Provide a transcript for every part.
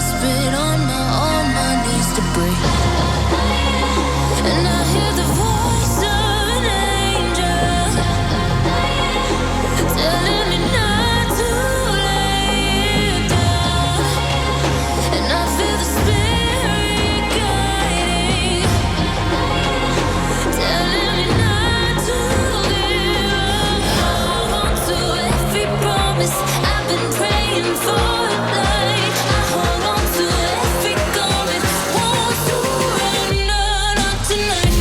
desperate on my knees to breathe. And I hear the voice of an angel telling me not to lay down. And I feel the spirit guiding, telling me not to give up. Hold on to every promise I've been praying for. Like I hold on to every garment, won't surrender, not tonight.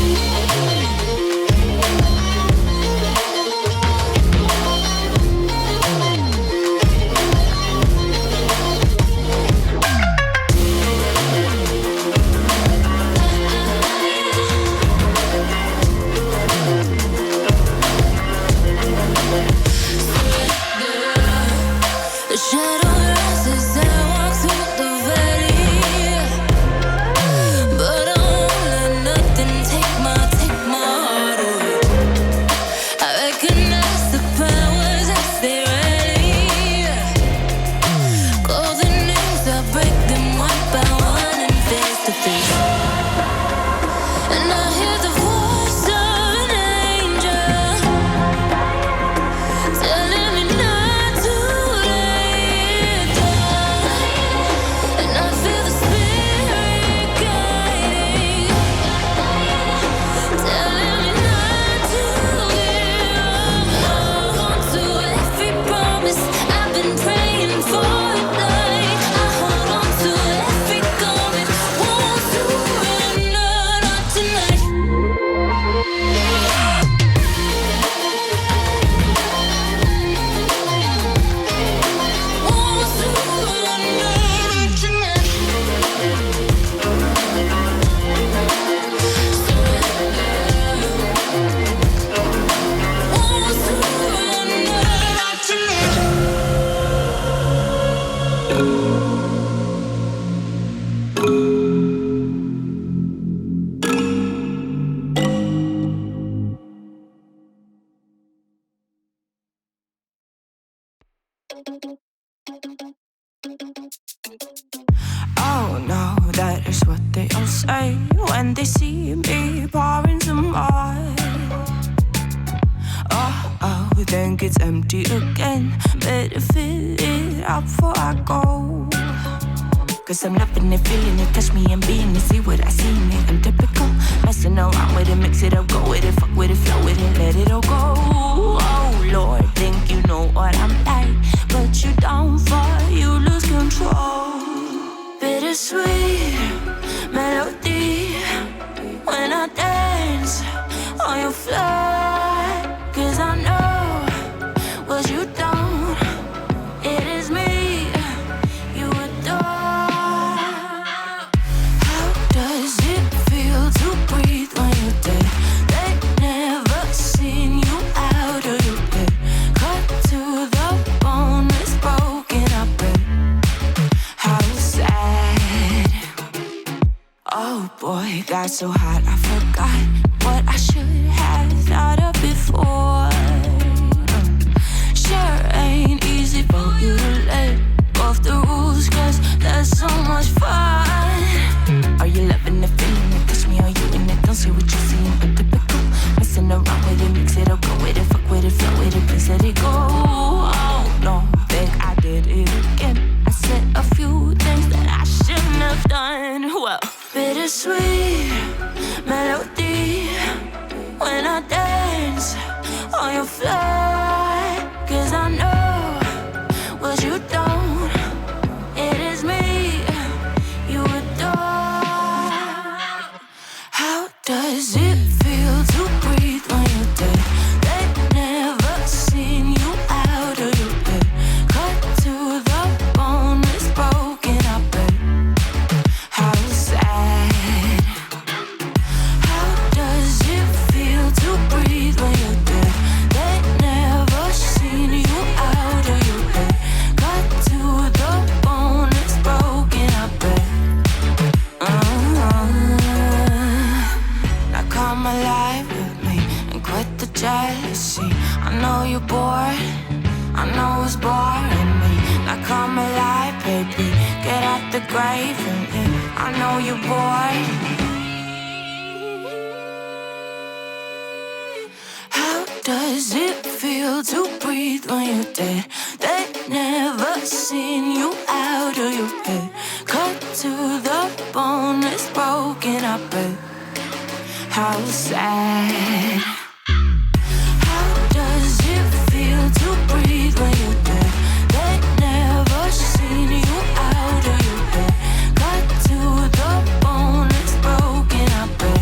The shadow rises and I walk through the valley, but I won't let nothing take my heart away. I recognize the powers as they rally, call the names, I break them one by one and face to face. And I hear the voice of an angel telling me not to lay down. And I feel the spirit guiding, telling me not to give up. Hold on to every promise I've been praying for. Like I hold on to every garment, won't surrender, not tonight. Won't surrender, not tonight. Won't surrender, not tonight. Oh no, that is what they all say when they see me pouring some wine. Oh, think it's empty again. Better fill it up before I go. Cause I'm loving it, feeling it, touch me and being it. See what I see in it, I'm typical. Messing around with it, mix it up, go with it, fuck with it, flow with it, let it all go. Oh Lord, think you know what I'm like, but you don't fall, you lose control. Bittersweet melody when I dance on your floor. Cause I know what you don't, it is me you adore. How does it feel to breathe when you're dead? They never seen you out of your bed. Cut to the bone, it's broken up and how sad. Oh boy, got so hot I forgot what I should have thought of before. Sure ain't easy for you to let go of the rules, cause that's so much fun. Are you loving the feeling it? Touch me, are you in it? Don't see what you're seeing, but typical. Messing around with it, mix it up, go with it, fuck with it, flow with it, please let it go. Oh no, think I did it again. I said a few things that I shouldn't have done. Well, bittersweet melody when I dance on your floor. Cause I know what you don't, it is me you adore. How does it feel to breathe when you're dead? They never seen you out of your bed. Cut to the bone, it's broken up and how sad. How does it feel to breathe when you're dead? They never seen you out of your bed. Cut to the bone, it's broken up and now come alive with me and quit the jealousy. I know you're bored, I know it's boring me. Now come alive, baby, get out the grave. And yeah, I know you're bored. How does it feel to breathe when you're dead? They never seen you out of your head. Cut to the bone, it's broken, I bet. How sad. How does it feel to breathe when you're dead? They never seen you out of your head. Cut to the bone, it's broken, I bet.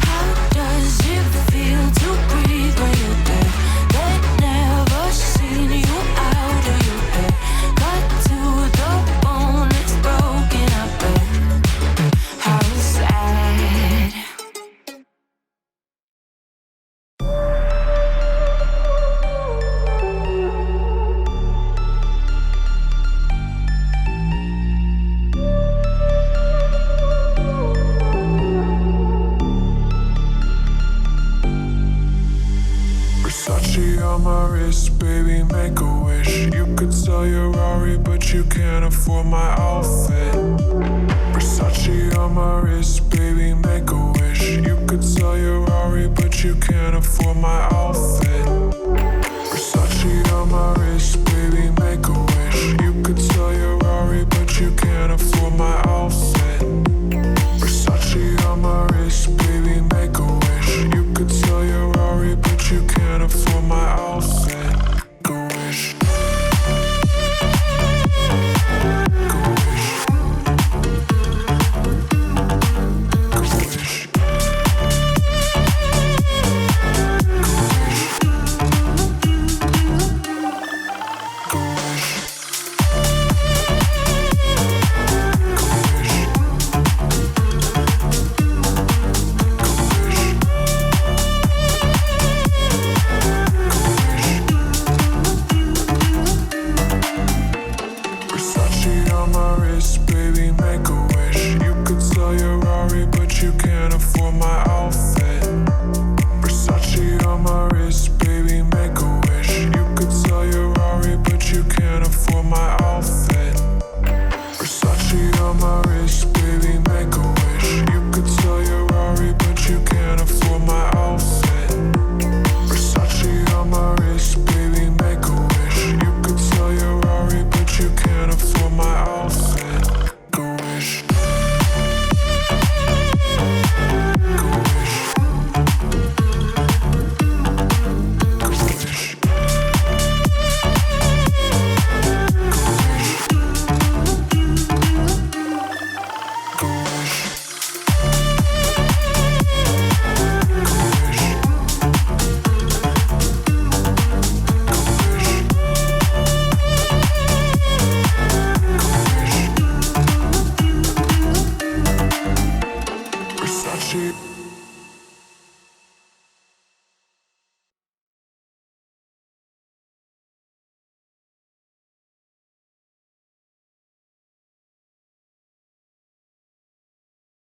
How does it feel to breathe when you're dead? They never seen you out of your head. Cut to the bone, it's broken, I bet. How sad. Versace on my wrist, baby, make a wish. You could sell your Rari, but you can't afford my outfit. Versace on my wrist, baby, make a wish. You could sell your Rari, but you can't afford my outfit. Versace on my wrist, baby, make a wish. You could sell your Rari, but you can't afford my outfit. Versace on my wrist, baby, make a wish. You could sell your Rari, but you can't afford my outfit. Go wish. Go wish. Go wish. Go wish. Versace on my wrist, baby, make a wish. You could sell your Rari, but you can't afford my outfit. Versace on my wrist, baby, make a wish. You could sell your Rari, but you can't afford my outfit. Versace on my wrist, baby, make a wish. You could sell your Rari, but you can't afford my outfit. Versace on my wrist, baby, make a wish. You could sell your Rari, but you can't afford my outfit. Go wish. Go wish. Go wish. Go wish. Versace.